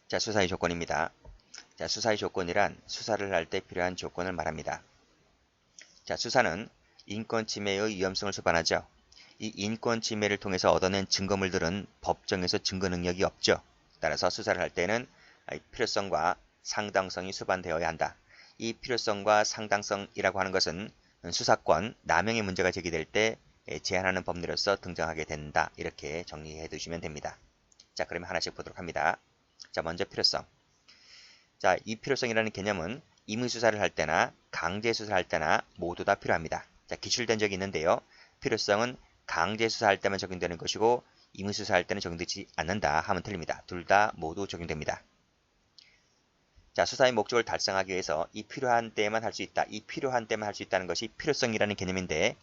자, 수사의 조건입니다. 자, 수사의 조건이란 수사를 할 때 필요한 조건을 말합니다. 자, 수사는 인권 침해의 위험성을 수반하죠. 이 인권 침해를 통해서 얻어낸 증거물들은 법정에서 증거 능력이 없죠. 따라서 수사를 할 때는 필요성과 상당성이 수반되어야 한다. 이 필요성과 상당성이라고 하는 것은 수사권, 남용의 문제가 제기될 때 제한하는 법률로서 등장하게 된다. 이렇게 정리해 두시면 됩니다. 자, 그러면 하나씩 보도록 합니다. 자, 먼저 필요성. 자, 이 필요성이라는 개념은 임의수사를 할 때나 강제수사를 할 때나 모두 다 필요합니다. 자, 기출된 적이 있는데요. 필요성은 강제수사할 때만 적용되는 것이고 임의수사할 때는 적용되지 않는다 하면 틀립니다. 둘 다 모두 적용됩니다. 자, 수사의 목적을 달성하기 위해서 이 필요한 때에만 할 수 있다. 이 필요한 때만 할 수 있다는 것이 필요성이라는 개념인데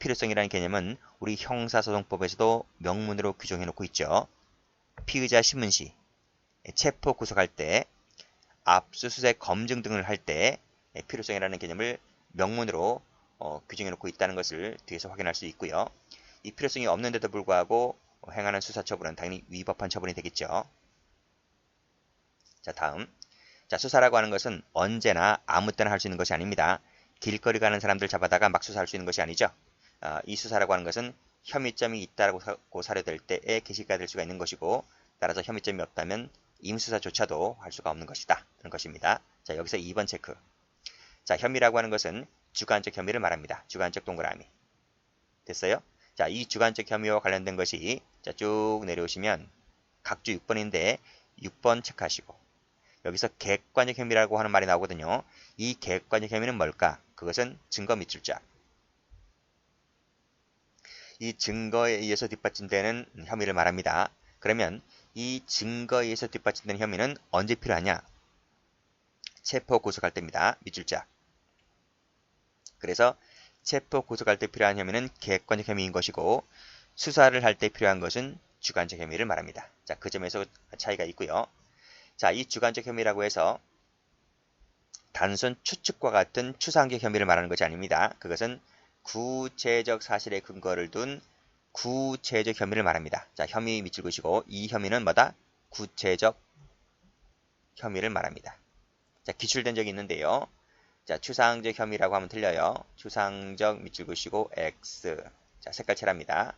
필요성이라는 개념은 우리 형사소송법에서도 명문으로 규정해 놓고 있죠. 피의자 신문 시, 체포 구속할 때, 압수수색 검증 등을 할 때 필요성이라는 개념을 명문으로 규정해 놓고 있다는 것을 뒤에서 확인할 수 있고요. 이 필요성이 없는데도 불구하고 행하는 수사처분은 당연히 위법한 처분이 되겠죠. 자, 다음. 자, 수사라고 하는 것은 언제나 아무 때나 할 수 있는 것이 아닙니다. 길거리 가는 사람들 잡아다가 막 수사할 수 있는 것이 아니죠. 이 수사라고 하는 것은 혐의점이 있다고 사료될 때에 게시가 될 수가 있는 것이고 따라서 혐의점이 없다면 임수사조차도 할 수가 없는 것이다. 하는 것입니다. 자, 여기서 2번 체크. 자, 혐의라고 하는 것은 주관적 혐의를 말합니다. 주관적 동그라미. 됐어요? 자, 이 주관적 혐의와 관련된 것이 자, 쭉 내려오시면 각주 6번인데 6번 체크하시고 여기서 객관적 혐의라고 하는 말이 나오거든요. 이 객관적 혐의는 뭘까? 그것은 증거 밑줄자. 이 증거에 의해서 뒷받침되는 혐의를 말합니다. 그러면 이 증거에 의해서 뒷받침되는 혐의는 언제 필요하냐? 체포 구속할 때입니다. 밑줄자. 그래서 체포 구속할 때 필요한 혐의는 객관적 혐의인 것이고 수사를 할 때 필요한 것은 주관적 혐의를 말합니다. 자, 그 점에서 차이가 있고요. 자, 이 주관적 혐의라고 해서 단순 추측과 같은 추상적 혐의를 말하는 것이 아닙니다. 그것은 구체적 사실에 근거를 둔 구체적 혐의를 말합니다. 자, 혐의 밑줄 그시고 이 혐의는 뭐다? 구체적 혐의를 말합니다. 자, 기출된 적이 있는데요. 자, 추상적 혐의라고 하면 틀려요. 추상적 밑줄 그시고 X. 자, 색깔 칠합니다.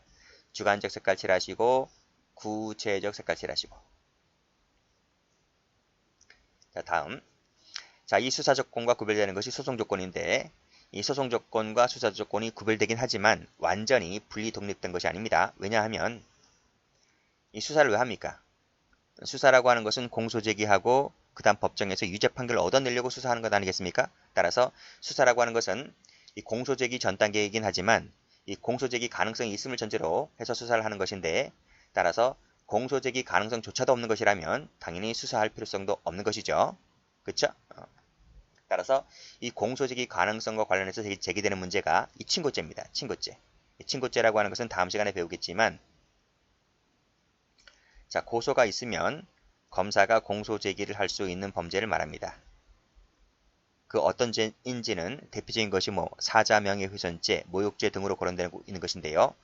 주관적 색깔 칠하시고 구체적 색깔 칠하시고. 자, 다음. 자, 이 수사 조건과 구별되는 것이 소송 조건인데 이 소송 조건과 수사 조건이 구별되긴 하지만 완전히 분리 독립된 것이 아닙니다. 왜냐하면 이 수사를 왜 합니까? 수사라고 하는 것은 공소 제기하고 그 다음 법정에서 유죄 판결을 얻어내려고 수사하는 것 아니겠습니까? 따라서 수사라고 하는 것은 이 공소 제기 전 단계이긴 하지만 이 공소 제기 가능성이 있음을 전제로 해서 수사를 하는 것인데 따라서 공소 제기 가능성조차도 없는 것이라면 당연히 수사할 필요성도 없는 것이죠. 그렇죠? 따라서 이 공소제기 가능성과 관련해서 제기되는 문제가 이 친고죄입니다. 친고죄. 이 친고죄라고 하는 것은 다음 시간에 배우겠지만 자, 고소가 있으면 검사가 공소제기를 할 수 있는 범죄를 말합니다. 그 어떤 죄인지는 대표적인 것이 사자 명예훼손죄, 모욕죄 등으로 거론되고 있는 것인데요.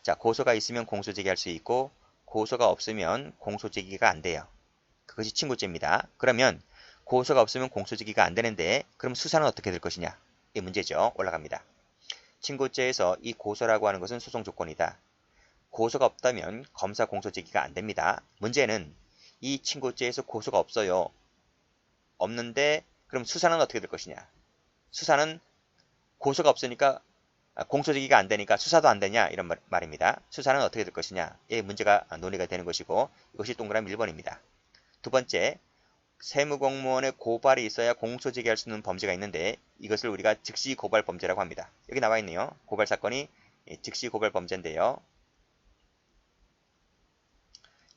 자, 고소가 있으면 공소제기할 수 있고 고소가 없으면 공소제기가 안 돼요. 그것이 친고죄입니다. 그러면 고소가 없으면 공소제기가 안 되는데 그럼 수사는 어떻게 될 것이냐? 이 문제죠. 올라갑니다. 친고죄에서 이 고소라고 하는 것은 소송 조건이다. 고소가 없다면 검사 공소제기가 안 됩니다. 문제는 이 친고죄에서 고소가 없어요. 없는데 그럼 수사는 어떻게 될 것이냐? 수사는 고소가 없으니까 공소제기가 안 되니까 수사도 안 되냐? 이런 말입니다. 수사는 어떻게 될 것이냐? 이 문제가 논의가 되는 것이고 이것이 동그라미 1번입니다. 두 번째, 세무공무원의 고발이 있어야 공소제기할 수 있는 범죄가 있는데 이것을 우리가 즉시 고발 범죄라고 합니다. 여기 나와 있네요. 고발 사건이 즉시 고발 범죄인데요.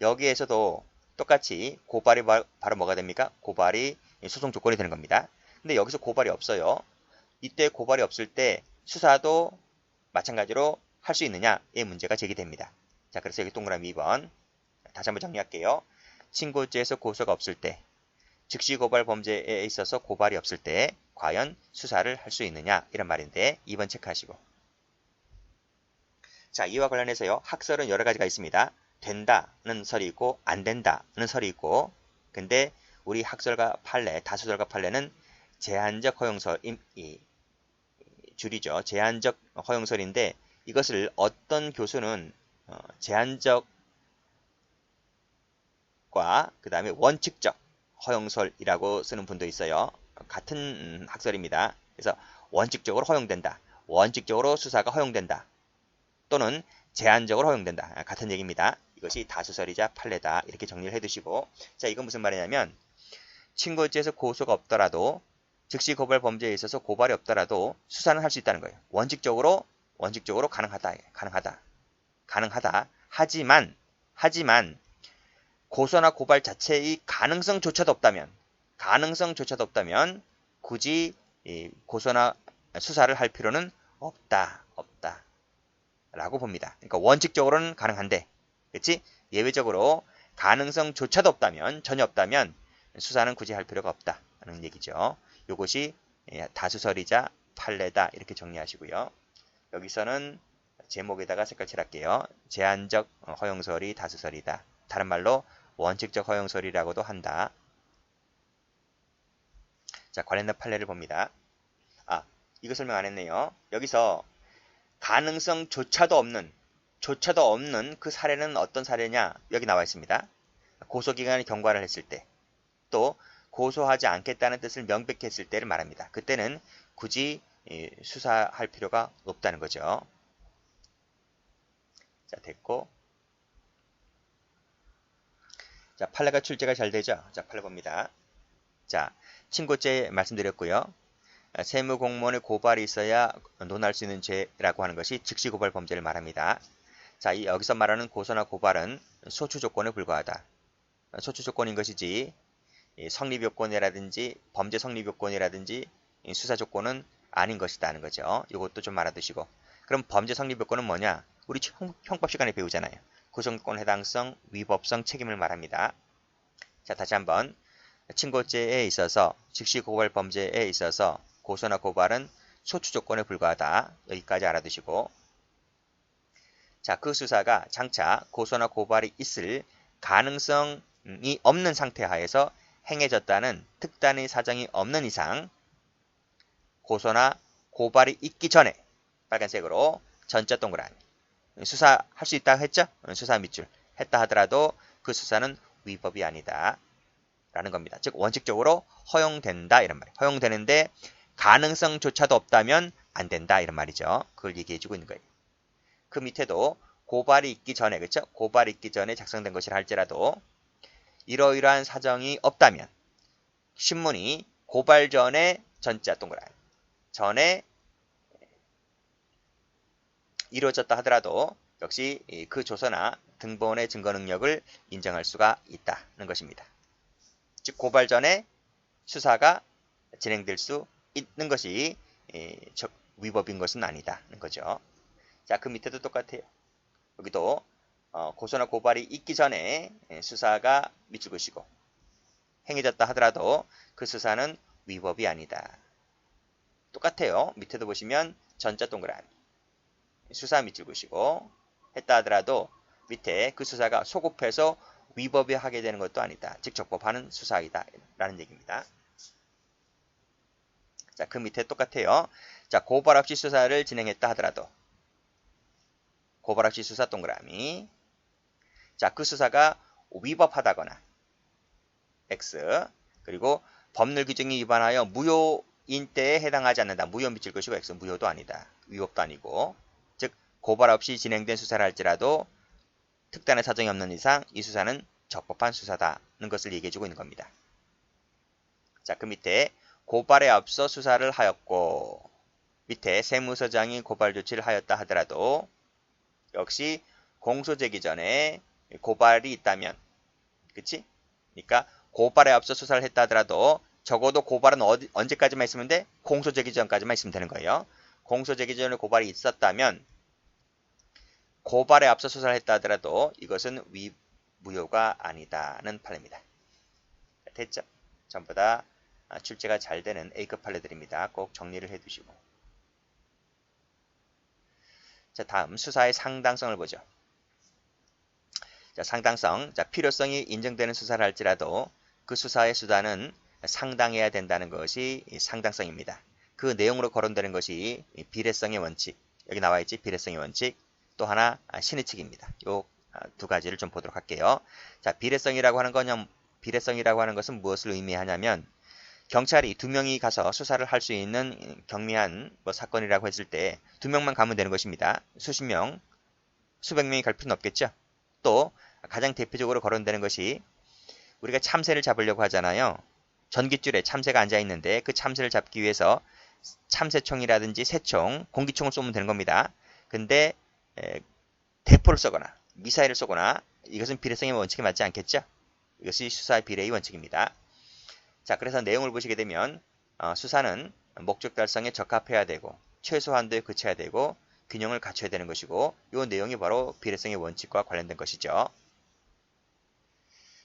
여기에서도 똑같이 고발이 바로 뭐가 됩니까? 고발이 소송 조건이 되는 겁니다. 근데 여기서 고발이 없어요. 이때 고발이 없을 때 수사도 마찬가지로 할 수 있느냐의 문제가 제기됩니다. 자, 그래서 여기 동그라미 2번 다시 한번 정리할게요. 친고죄에서 고소가 없을 때 즉시 고발 범죄에 있어서 고발이 없을 때 과연 수사를 할 수 있느냐 이런 말인데 2번 체크하시고 자, 이와 관련해서요. 학설은 여러 가지가 있습니다. 된다는 설이 있고 안 된다는 설이 있고 근데 우리 학설과 판례, 다수설과 판례는 제한적 허용설, 줄이죠. 제한적 허용설인데 이것을 어떤 교수는 제한적과 그 다음에 원칙적 허용설이라고 쓰는 분도 있어요. 같은 학설입니다. 그래서 원칙적으로 허용된다. 원칙적으로 수사가 허용된다. 또는 제한적으로 허용된다. 같은 얘기입니다. 이것이 다수설이자 판례다. 이렇게 정리를 해두시고, 자, 이건 무슨 말이냐면 친고죄에서 고소가 없더라도 즉시 고발 범죄에 있어서 고발이 없더라도 수사는 할 수 있다는 거예요. 원칙적으로 가능하다. 하지만 고소나 고발 자체의 가능성조차도 없다면 굳이 고소나 수사를 할 필요는 없다. 라고 봅니다. 그러니까 원칙적으로는 가능한데, 그렇지? 예외적으로 가능성조차도 없다면, 전혀 없다면 수사는 굳이 할 필요가 없다는 얘기죠. 이것이 다수설이자 판례다. 이렇게 정리하시고요. 여기서는 제목에다가 색깔 칠할게요. 제한적 허용설이 다수설이다. 다른 말로 원칙적 허용설이라고도 한다. 자, 관련된 판례를 봅니다. 이거 설명 안 했네요. 여기서 가능성조차도 없는 그 사례는 어떤 사례냐? 여기 나와 있습니다. 고소기관이 경과를 했을 때, 또 고소하지 않겠다는 뜻을 명백히 했을 때를 말합니다. 그때는 굳이 수사할 필요가 없다는 거죠. 자, 됐고. 자, 판례가 출제가 잘 되죠? 자, 판례 봅니다. 자, 친고죄 말씀드렸고요. 세무공무원의 고발이 있어야 논할 수 있는 죄라고 하는 것이 즉시 고발 범죄를 말합니다. 자, 여기서 말하는 고소나 고발은 소추 조건에 불과하다. 소추 조건인 것이지 성립 요건이라든지 범죄 성립 요건이라든지 수사 조건은 아닌 것이다는 거죠. 이것도 좀 알아두시고. 그럼 범죄 성립 요건은 뭐냐? 우리 형법 시간에 배우잖아요. 구성권 해당성, 위법성, 책임을 말합니다. 자, 다시 한번 친고죄에 있어서 즉시 고발 범죄에 있어서 고소나 고발은 소추 조건에 불과하다. 여기까지 알아두시고, 자, 그 수사가 장차 고소나 고발이 있을 가능성이 없는 상태 하에서 행해졌다는 특단의 사정이 없는 이상 고소나 고발이 있기 전에 빨간색으로 전자 동그라미 수사할 수 있다고 했죠? 수사 밑줄 했다 하더라도 그 수사는 위법이 아니다 라는 겁니다. 즉 원칙적으로 허용된다 이런 말이에요. 허용되는데 가능성조차도 없다면 안 된다 이런 말이죠. 그걸 얘기해주고 있는 거예요. 그 밑에도 고발이 있기 전에, 그렇죠? 고발이 있기 전에 작성된 것이라 할지라도 이러이러한 사정이 없다면 신문이 고발 전에 전자 동그라미 전에 이루어졌다 하더라도 역시 그 조서나 등본의 증거 능력을 인정할 수가 있다는 것입니다. 즉 고발 전에 수사가 진행될 수 있는 것이 위법인 것은 아니다는 거죠. 자, 그 밑에도 똑같아요. 여기도 고소나 고발이 있기 전에 수사가 밑줄 그시고 행해졌다 하더라도 그 수사는 위법이 아니다. 똑같아요. 밑에도 보시면 전자 동그라미 수사 밑줄 그시고 했다 하더라도 밑에 그 수사가 소급해서 위법이 하게 되는 것도 아니다. 즉 적법하는 수사이다 라는 얘기입니다. 자, 그 밑에 똑같아요. 자, 고발 없이 수사를 진행했다 하더라도 고발 없이 수사 동그라미 자, 그 수사가 위법하다거나 X 그리고 법률 규정에 위반하여 무효인 때에 해당하지 않는다. 무효 밑줄 것이고 X 무효도 아니다. 위법도 아니고 즉 고발 없이 진행된 수사를 할지라도 특단의 사정이 없는 이상 이 수사는 적법한 수사다는 것을 얘기해주고 있는 겁니다. 자, 그 밑에 고발에 앞서 수사를 하였고 밑에 세무서장이 고발 조치를 하였다 하더라도 역시 공소제기 전에 고발이 있다면 그치? 그러니까 고발에 앞서 수사를 했다 하더라도 적어도 고발은 언제까지만 있으면 돼? 공소제기 전까지만 있으면 되는 거예요. 공소제기 전에 고발이 있었다면 고발에 앞서 수사를 했다 하더라도 이것은 무효가 아니다는 판례입니다. 됐죠? 전부 다 출제가 잘 되는 A급 판례들입니다. 꼭 정리를 해두시고. 자, 다음 수사의 상당성을 보죠. 자, 상당성. 자, 필요성이 인정되는 수사를 할지라도 그 수사의 수단은 상당해야 된다는 것이 상당성입니다. 그 내용으로 거론되는 것이 비례성의 원칙, 여기 나와 있지, 비례성의 원칙, 또 하나 신의칙입니다. 요 두 가지를 좀 보도록 할게요. 자, 비례성이라고 하는 것은 무엇을 의미하냐면 경찰이 두 명이 가서 수사를 할 수 있는 경미한 사건이라고 했을 때 두 명만 가면 되는 것입니다. 수십 명, 수백 명이 갈 필요는 없겠죠. 또 가장 대표적으로 거론되는 것이 우리가 참새를 잡으려고 하잖아요. 전깃줄에 참새가 앉아 있는데 그 참새를 잡기 위해서 참새총이라든지 새총, 공기총을 쏘면 되는 겁니다. 근데 대포를 쏘거나 미사일을 쏘거나 이것은 비례성의 원칙에 맞지 않겠죠? 이것이 수사 비례의 원칙입니다. 자, 그래서 내용을 보시게 되면 수사는 목적 달성에 적합해야 되고 최소한도에 그쳐야 되고 균형을 갖춰야 되는 것이고 이 내용이 바로 비례성의 원칙과 관련된 것이죠.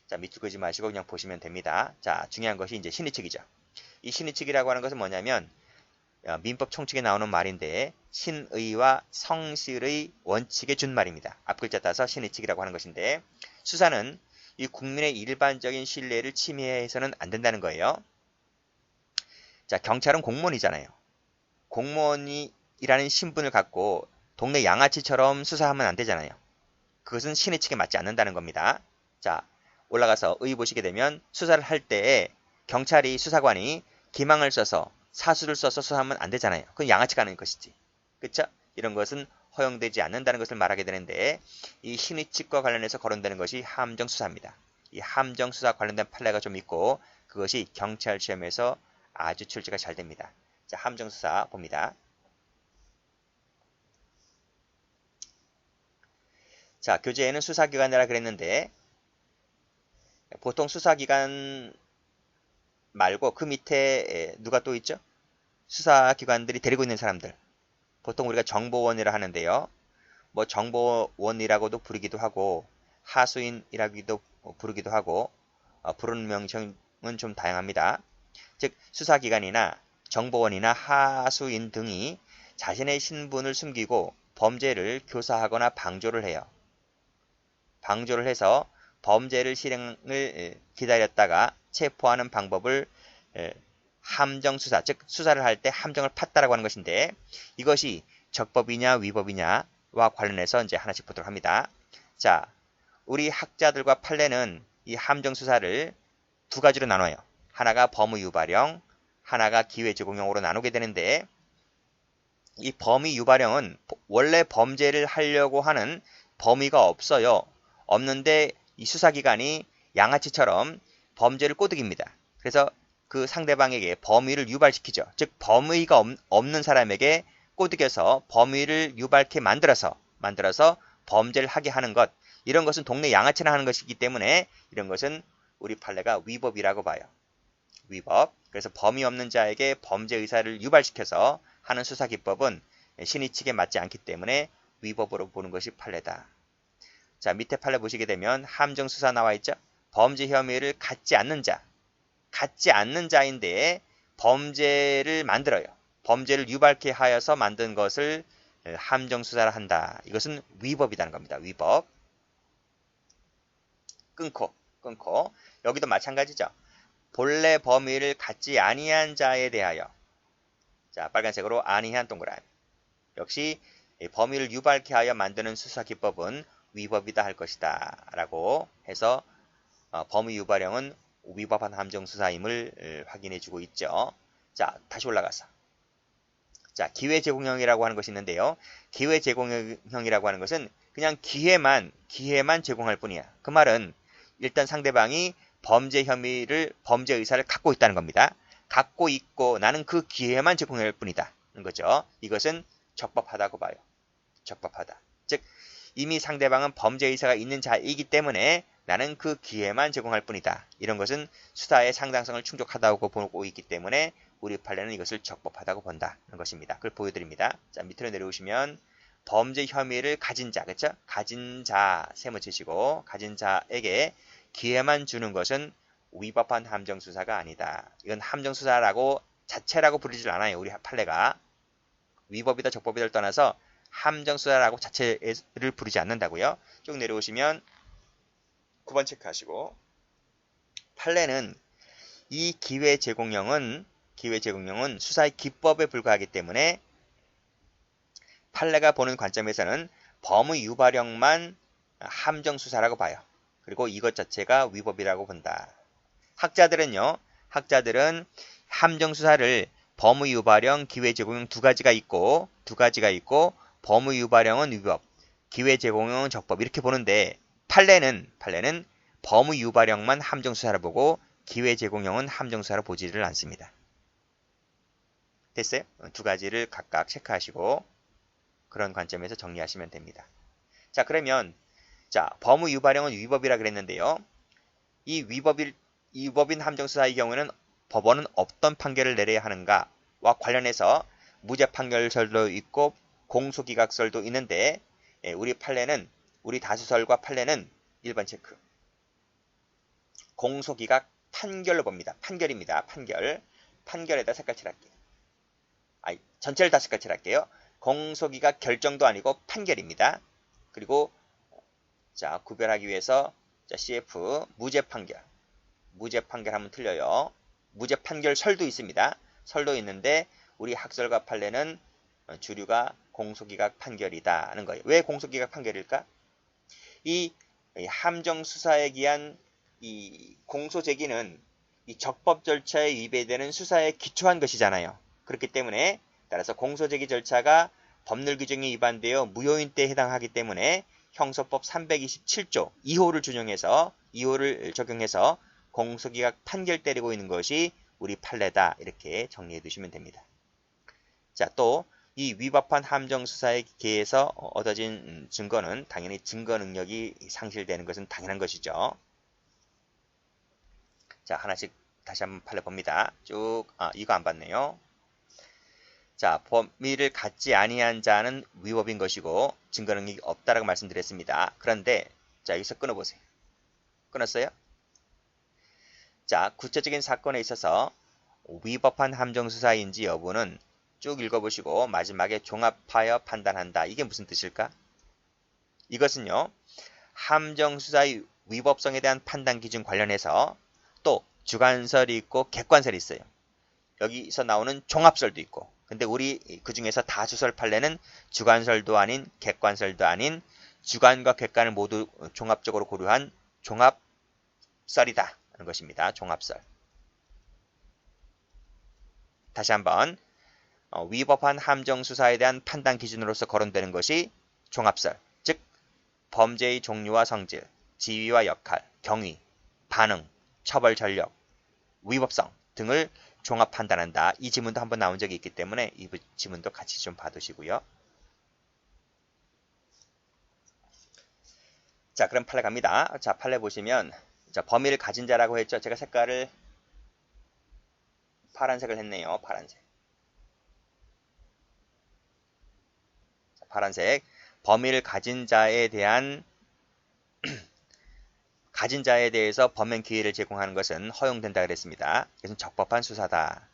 자, 밑줄 그지 마시고 그냥 보시면 됩니다. 자, 중요한 것이 이제 신의칙이죠. 이 신의칙이라고 하는 것은 뭐냐면 민법 총칙에 나오는 말인데 신의와 성실의 원칙에 준 말입니다. 앞글자 따서 신의칙이라고 하는 것인데 수사는 이 국민의 일반적인 신뢰를 침해해서는 안 된다는 거예요. 자, 경찰은 공무원이잖아요. 공무원이라는 신분을 갖고 동네 양아치처럼 수사하면 안 되잖아요. 그것은 신의칙에 맞지 않는다는 겁니다. 자, 올라가서 의 보시게 되면 수사를 할 때에 경찰이 수사관이 기망을 써서 사수를 써서 수사하면 안 되잖아요. 그건 양아치가 하는 것이지. 그렇죠? 이런 것은 허용되지 않는다는 것을 말하게 되는데 이 신의칙과 관련해서 거론되는 것이 함정수사입니다. 이 함정수사 관련된 판례가 좀 있고 그것이 경찰 시험에서 아주 출제가 잘 됩니다. 자, 함정수사 봅니다. 자, 교재에는 수사기관이라 그랬는데 보통 수사기관 말고 그 밑에 누가 또 있죠? 수사기관들이 데리고 있는 사람들. 보통 우리가 정보원이라 하는데요. 뭐 정보원이라고도 부르기도 하고 하수인이라고도 부르기도 하고 부르는 명칭은 좀 다양합니다. 즉 수사기관이나 정보원이나 하수인 등이 자신의 신분을 숨기고 범죄를 교사하거나 방조를 해요. 방조를 해서 범죄를 실행을 기다렸다가 체포하는 방법을 함정수사, 즉 수사를 할 때 함정을 팠다라고 하는 것인데 이것이 적법이냐 위법이냐와 관련해서 이제 하나씩 보도록 합니다. 자, 우리 학자들과 판례는 이 함정수사를 두 가지로 나눠요. 하나가 범의유발형, 하나가 기회제공형으로 나누게 되는데 이 범의유발형은 원래 범죄를 하려고 하는 범의가 없어요. 없는데 이 수사기관이 양아치처럼 범죄를 꼬드깁니다. 그래서 그 상대방에게 범의를 유발시키죠. 즉 범의가 없는 사람에게 꼬드겨서 범의를 유발케 만들어서 범죄를 하게 하는 것, 이런 것은 동네 양아치나 하는 것이기 때문에 이런 것은 우리 판례가 위법이라고 봐요. 위법. 그래서 범의 없는 자에게 범죄 의사를 유발시켜서 하는 수사기법은 신의칙에 맞지 않기 때문에 위법으로 보는 것이 판례다. 자, 밑에 판례 보시게 되면 함정수사 나와 있죠. 범죄 혐의를 갖지 않는 자인데 범죄를 만들어요. 범죄를 유발케 하여서 만든 것을 함정수사를 한다. 이것은 위법이라는 겁니다. 위법. 끊고 여기도 마찬가지죠. 본래 범의를 갖지 아니한 자에 대하여, 자, 빨간색으로 아니한 동그라미, 역시 범의를 유발케 하여 만드는 수사기법은 위법이다 할 것이다 라고 해서 범의 유발형은 위법한 함정수사임을 확인해주고 있죠. 자, 다시 올라가서 자, 기회제공형이라고 하는 것이 있는데요. 기회제공형이라고 하는 것은 그냥 기회만 제공할 뿐이야. 그 말은 일단 상대방이 범죄 의사를 갖고 있다는 겁니다. 갖고 있고 나는 그 기회만 제공할 뿐이다 는 거죠. 이것은 적법하다고 봐요. 적법하다. 즉 이미 상대방은 범죄 의사가 있는 자이기 때문에 나는 그 기회만 제공할 뿐이다. 이런 것은 수사의 상당성을 충족하다고 보고 있기 때문에 우리 판례는 이것을 적법하다고 본다는 것입니다. 그걸 보여드립니다. 자, 밑으로 내려오시면 범죄 혐의를 가진 자, 그렇죠? 가진 자 세모 치시고 가진 자에게 기회만 주는 것은 위법한 함정수사가 아니다. 이건 함정수사라고 자체라고 부르질 않아요. 우리 판례가. 위법이다 적법이다를 떠나서 함정수사라고 자체를 부르지 않는다고요. 쭉 내려오시면 9번 체크하시고 판례는 이 기회 제공령은 수사의 기법에 불과하기 때문에 판례가 보는 관점에서는 범의 유발형만 함정 수사라고 봐요. 그리고 이것 자체가 위법이라고 본다. 학자들은 함정 수사를 범의 유발형, 기회 제공형 두 가지가 있고 범의 유발형은 위법, 기회 제공형은 적법 이렇게 보는데 판례는 범의 유발형만 함정 수사를 보고 기회 제공형은 함정 수사를 보지를 않습니다. 됐어요? 두 가지를 각각 체크하시고 그런 관점에서 정리하시면 됩니다. 자, 그러면 범의 유발형은 위법이라 그랬는데요. 이 위법인 함정 수사의 경우에는 법원은 어떤 판결을 내려야 하는가와 관련해서 무죄 판결설도 있고 공소기각설도 있는데 우리 다수설과 판례는 1번 체크. 공소기각 판결로 봅니다. 판결입니다. 판결에다 색깔 칠할게요. 전체를 다 색깔 칠할게요. 공소기각 결정도 아니고 판결입니다. 그리고 구별하기 위해서 CF 무죄 판결 하면 틀려요. 무죄 판결 설도 있습니다. 설도 있는데 우리 학설과 판례는 주류가 공소기각 판결이다 하는 거예요. 왜 공소기각 판결일까? 이 함정 수사에 기한 이 공소 제기는 이 적법 절차에 위배되는 수사에 기초한 것이잖아요. 그렇기 때문에 따라서 공소 제기 절차가 법률 규정에 위반되어 무효인 때에 해당하기 때문에 형소법 327조 2호를 적용해서 공소기각 판결 때리고 있는 것이 우리 판례다. 이렇게 정리해 두시면 됩니다. 자, 또 이 위법한 함정 수사에 기해서 얻어진 증거는 당연히 증거 능력이 상실되는 것은 당연한 것이죠. 자, 하나씩 다시 한번 판례 봅니다. 쭉, 이거 안 봤네요. 자, 범위를 갖지 아니한 자는 위법인 것이고 증거 능력이 없다라고 말씀드렸습니다. 그런데 자, 여기서 끊어보세요. 끊었어요? 자, 구체적인 사건에 있어서 위법한 함정 수사인지 여부는 쭉 읽어보시고 마지막에 종합하여 판단한다. 이게 무슨 뜻일까? 이것은요. 함정 수사의 위법성에 대한 판단 기준 관련해서 또 주관설이 있고 객관설이 있어요. 여기서 나오는 종합설도 있고 근데 우리 그 중에서 다수설 판례는 주관설도 아닌 객관설도 아닌 주관과 객관을 모두 종합적으로 고려한 종합설이다 하는 것입니다. 종합설. 다시 한번 위법한 함정 수사에 대한 판단 기준으로서 거론되는 것이 종합설, 즉 범죄의 종류와 성질, 지위와 역할, 경위, 반응, 처벌 전력, 위법성 등을 종합 판단한다. 이 지문도 한번 나온 적이 있기 때문에 이 지문도 같이 좀 봐두시고요. 자, 그럼 판례 갑니다. 자, 판례 보시면 범위를 가진 자라고 했죠. 제가 색깔을 파란색을 했네요. 파란색. 범위를 가진 자에 대해서 범행 기회를 제공하는 것은 허용된다 그랬습니다. 그것은 적법한 수사다.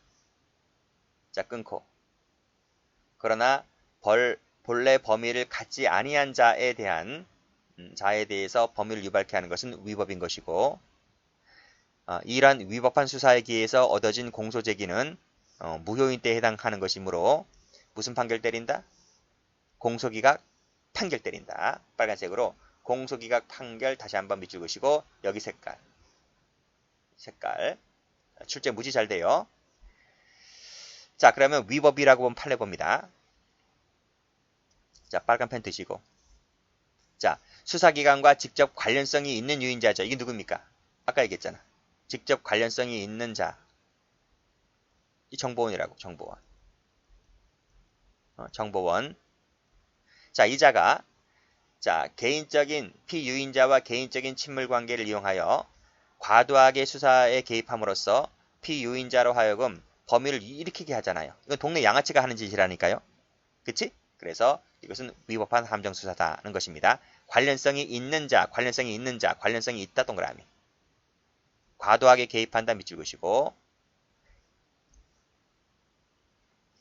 자, 끊고. 그러나 본래 범위를 갖지 아니한 자에 대해서 범위를 유발케 하는 것은 위법인 것이고 이러한 위법한 수사에 기해서 얻어진 공소 제기는 무효인 때에 해당하는 것이므로 무슨 판결 때린다? 공소기각 판결 때린다. 빨간색으로 공소기각 판결 다시 한번 밑줄 그시고 여기 색깔 출제 무지 잘 돼요. 자, 그러면 위법이라고 보면 판례 봅니다. 자, 빨간 펜 드시고 자, 수사기관과 직접 관련성이 있는 유인자죠. 이게 누굽니까? 아까 얘기했잖아. 직접 관련성이 있는 자. 이 정보원이라고. 정보원. 자, 이 자가 개인적인 피유인자와 개인적인 친물 관계를 이용하여 과도하게 수사에 개입함으로써 피유인자로 하여금 범위를 일으키게 하잖아요. 이건 동네 양아치가 하는 짓이라니까요. 그치? 그래서 이것은 위법한 함정 수사다는 것입니다. 관련성이 있다 동그라미. 과도하게 개입한다 밑줄 그시고.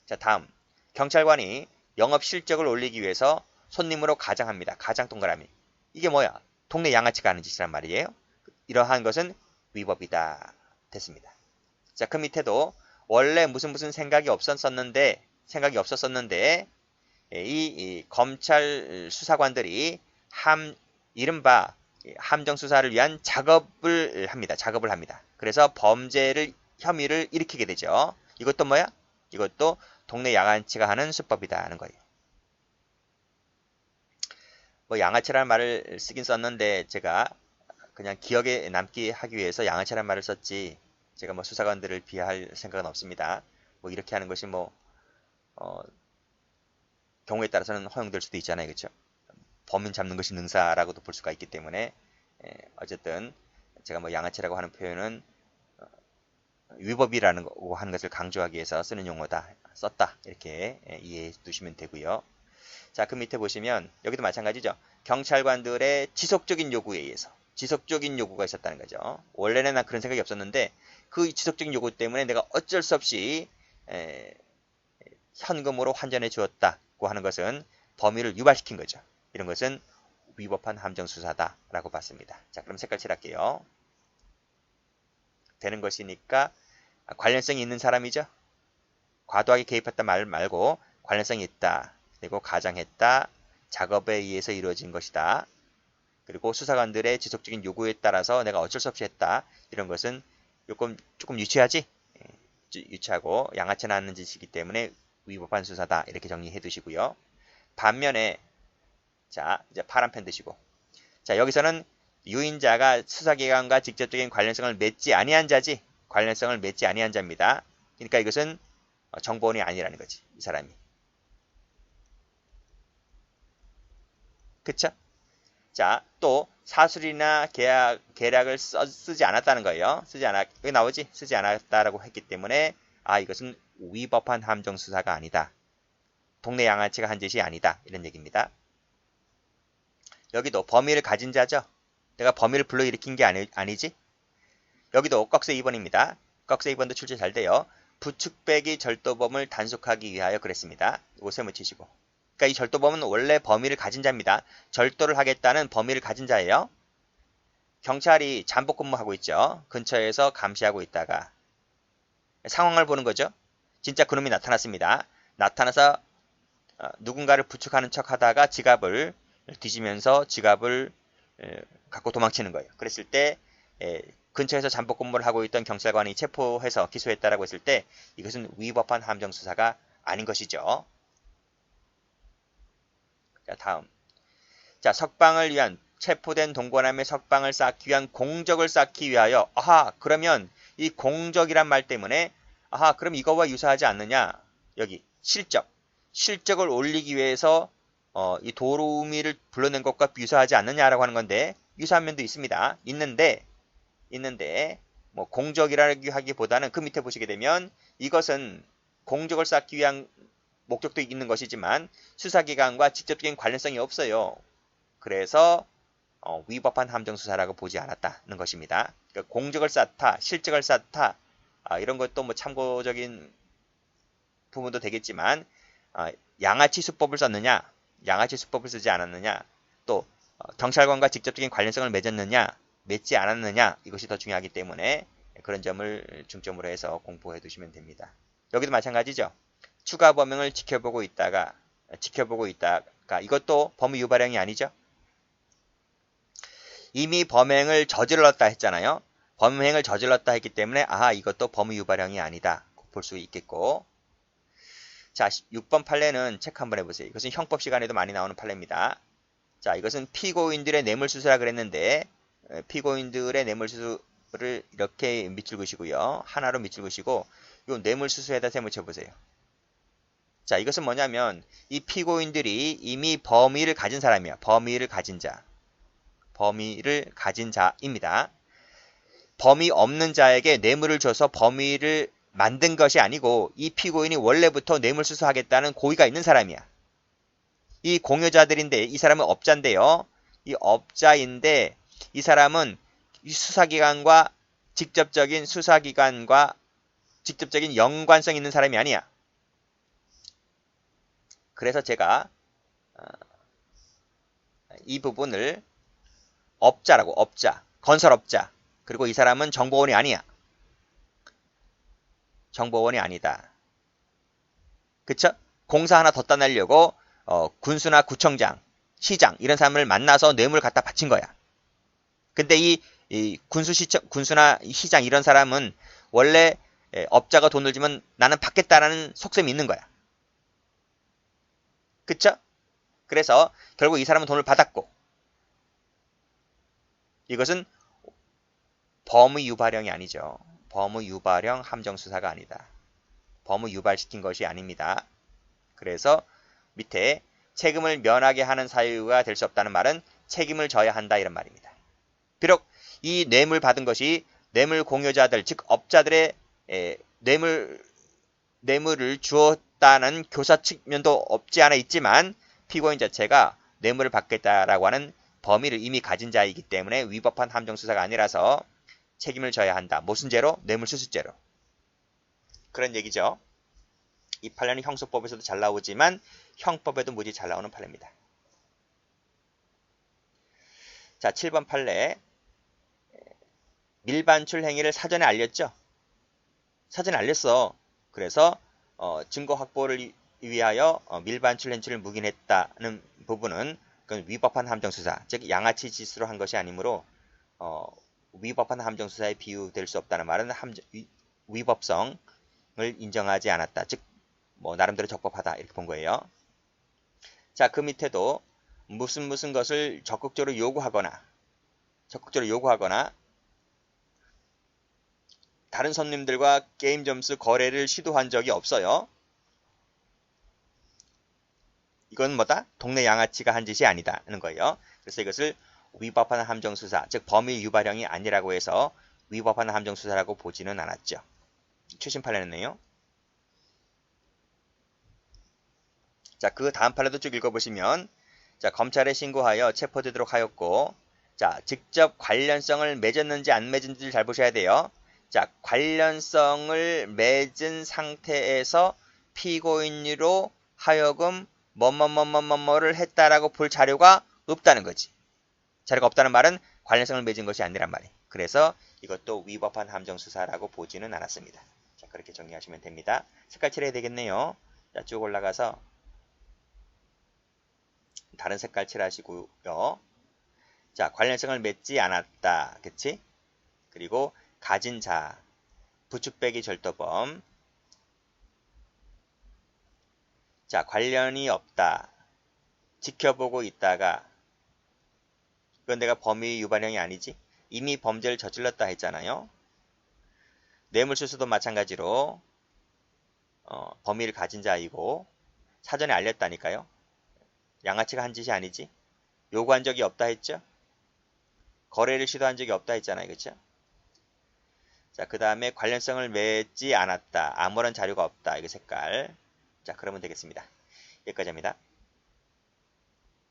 자, 다음. 경찰관이 영업 실적을 올리기 위해서 손님으로 가장합니다. 가장 동그라미. 이게 뭐야? 동네 양아치가 하는 짓이란 말이에요. 이러한 것은 위법이다. 됐습니다. 자, 그 밑에도 원래 무슨 생각이 없었었는데 이 검찰 수사관들이 이른바 함정 수사를 위한 작업을 합니다. 그래서 혐의를 일으키게 되죠. 이것도 뭐야? 이것도 동네 양아치가 하는 수법이다 하는 거예요. 뭐 양아치라는 말을 쓰긴 썼는데 제가 그냥 기억에 남게 하기 위해서 양아치라는 말을 썼지 제가 뭐 수사관들을 비하할 생각은 없습니다. 뭐 이렇게 하는 것이 경우에 따라서는 허용될 수도 있잖아요. 그렇죠? 범인 잡는 것이 능사라고도 볼 수가 있기 때문에 어쨌든 제가 뭐 양아치라고 하는 표현은 위법이라는 거 하는 것을 강조하기 위해서 쓰는 용어다. 썼다. 이렇게 이해해 두시면 되고요. 자, 그 밑에 보시면 여기도 마찬가지죠. 경찰관들의 지속적인 요구에 의해서 지속적인 요구가 있었다는 거죠. 원래는 난 그런 생각이 없었는데 그 지속적인 요구 때문에 내가 어쩔 수 없이 현금으로 환전해 주었다고 하는 것은 범위를 유발시킨 거죠. 이런 것은 위법한 함정수사다라고 봤습니다. 자, 그럼 색깔 칠할게요. 되는 것이니까 관련성이 있는 사람이죠. 과도하게 개입했다 말고 관련성이 있다. 그리고 가장했다. 작업에 의해서 이루어진 것이다. 그리고 수사관들의 지속적인 요구에 따라서 내가 어쩔 수 없이 했다. 이런 것은 조금 유치하지? 유치하고 양아치 않는 짓이기 때문에 위법한 수사다. 이렇게 정리해 두시고요. 반면에 자, 이제 파란 펜 드시고. 자, 여기서는 유인자가 수사기관과 직접적인 관련성을 맺지 아니한 자지. 관련성을 맺지 아니한 자입니다. 그러니까 이것은 정보원이 아니라는 거지. 이 사람이. 그쵸? 자, 또 사술이나 계략을 쓰지 않았다는 거예요. 여기 나오지? 쓰지 않았다라고 했기 때문에 이것은 위법한 함정수사가 아니다. 동네 양아치가 한 짓이 아니다. 이런 얘기입니다. 여기도 범위를 가진 자죠. 내가 범위를 불러일으킨 게 아니지? 여기도 꺽쇠 2번입니다. 꺽쇠 2번도 출제 잘 돼요. 부축배기 절도범을 단속하기 위하여 그랬습니다. 이거 세무치시고. 그러니까 이 절도범은 원래 범위를 가진 자입니다. 절도를 하겠다는 범위를 가진 자예요. 경찰이 잠복 근무하고 있죠. 근처에서 감시하고 있다가 상황을 보는 거죠. 진짜 그놈이 나타났습니다. 나타나서 누군가를 부축하는 척 하다가 지갑을 뒤지면서 지갑을 갖고 도망치는 거예요. 그랬을 때 근처에서 잠복 근무를 하고 있던 경찰관이 체포해서 기소했다라고 했을 때 이것은 위법한 함정수사가 아닌 것이죠. 자, 다음. 자, 석방을 위한 체포된 동거남의 석방을 쌓기 위한 공적을 쌓기 위하여 그러면 이 공적이란 말 때문에 그럼 이거와 유사하지 않느냐? 여기 실적을 올리기 위해서 이 도로우미를 불러낸 것과 유사하지 않느냐라고 하는 건데 유사한 면도 있습니다. 있는데 뭐 공적이라고 하기보다는 그 밑에 보시게 되면 이것은 공적을 쌓기 위한 목적도 있는 것이지만 수사기관과 직접적인 관련성이 없어요. 그래서 위법한 함정수사라고 보지 않았다는 것입니다. 그러니까 공적을 쌓다, 실적을 쌓다 이런 것도 뭐 참고적인 부분도 되겠지만 양아치 수법을 썼느냐, 양아치 수법을 쓰지 않았느냐, 또 경찰관과 직접적인 관련성을 맺지 않았느냐 이것이 더 중요하기 때문에 그런 점을 중점으로 해서 공부해 두시면 됩니다. 여기도 마찬가지죠. 추가 범행을 지켜보고 있다가 이것도 범위 유발행위 아니죠? 이미 범행을 저질렀다 했잖아요. 범행을 저질렀다 했기 때문에 이것도 범위 유발행위 아니다 볼 수 있겠고. 자, 6번 판례는 체크 한번 해보세요. 이것은 형법 시간에도 많이 나오는 판례입니다. 자, 이것은 피고인들의 뇌물수수라 그랬는데 피고인들의 뇌물수수를 이렇게 밑줄 그시고요. 하나로 밑줄 그시고 이 뇌물수수에다 세무쳐보세요. 자, 이것은 뭐냐면 이 피고인들이 이미 범위를 가진 사람이야. 범위를 가진 자입니다. 범위 없는 자에게 뇌물을 줘서 범위를 만든 것이 아니고 이 피고인이 원래부터 뇌물수수하겠다는 고의가 있는 사람이야. 이 공여자들인데 이 사람은 업자인데요. 이 업자인데 이 사람은 이 수사기관과 직접적인 연관성 있는 사람이 아니야. 그래서 제가 이 부분을 업자, 건설업자, 그리고 이 사람은 정보원이 아니야. 정보원이 아니다. 그쵸? 공사 하나 더 따내려고 군수나 구청장, 시장 이런 사람을 만나서 뇌물을 갖다 바친 거야. 근데 이 군수나 시장 이런 사람은 원래 업자가 돈을 주면 나는 받겠다라는 속셈이 있는 거야. 그쵸? 그래서 결국 이 사람은 돈을 받았고 이것은 범의 유발형이 아니죠. 범의 유발형 함정수사가 아니다. 범의 유발시킨 것이 아닙니다. 그래서 밑에 책임을 면하게 하는 사유가 될 수 없다는 말은 책임을 져야 한다 이런 말입니다. 비록 이 뇌물 받은 것이 뇌물 공여자들 즉 업자들의 뇌물을 주었다는 교사 측면도 없지 않아 있지만 피고인 자체가 뇌물을 받겠다라고 하는 범위를 이미 가진 자이기 때문에 위법한 함정수사가 아니라서 책임을 져야 한다. 무슨 죄로? 뇌물수수죄로. 그런 얘기죠. 이 판례는 형소법에서도 잘 나오지만 형법에도 무지 잘 나오는 판례입니다. 자, 7번 판례. 밀반출 행위를 사전에 알렸죠? 사전에 알렸어. 그래서 증거 확보를 위하여 밀반출 행위를 묵인했다는 부분은 그건 위법한 함정수사, 즉 양아치 짓으로 한 것이 아니므로 위법한 함정수사에 비유될 수 없다는 말은 위법성을 인정하지 않았다. 즉 뭐 나름대로 적법하다 이렇게 본 거예요. 자, 그 밑에도 무슨 것을 적극적으로 요구하거나 다른 손님들과 게임 점수 거래를 시도한 적이 없어요. 이건 뭐다? 동네 양아치가 한 짓이 아니다는 거예요. 그래서 이것을 위법한 함정수사, 즉 범위 유발형이 아니라고 해서 위법한 함정수사라고 보지는 않았죠. 최신 판례는요. 자, 그 다음 판례도 쭉 읽어보시면 자, 검찰에 신고하여 체포되도록 하였고 자, 직접 관련성을 맺었는지 안 맺은지를 잘 보셔야 돼요. 자, 관련성을 맺은 상태에서 피고인으로 하여금 뭐를 했다라고 볼 자료가 없다는 거지. 자료가 없다는 말은 관련성을 맺은 것이 아니란 말이에요. 그래서 이것도 위법한 함정수사라고 보지는 않았습니다. 자, 그렇게 정리하시면 됩니다. 색깔 칠해야 되겠네요. 자, 쭉 올라가서 다른 색깔 칠하시고요. 자, 관련성을 맺지 않았다. 그치? 그리고 가진 자, 부축배기 절도범. 자, 관련이 없다. 지켜보고 있다가 그건 내가 범위 유발형이 아니지? 이미 범죄를 저질렀다 했잖아요. 뇌물수수도 마찬가지로 범위를 가진 자이고 사전에 알렸다니까요. 양아치가 한 짓이 아니지? 요구한 적이 없다 했죠? 거래를 시도한 적이 없다 했잖아요. 그렇죠? 자, 그 다음에 관련성을 맺지 않았다. 아무런 자료가 없다. 이거 색깔. 자, 그러면 되겠습니다. 여기까지 합니다.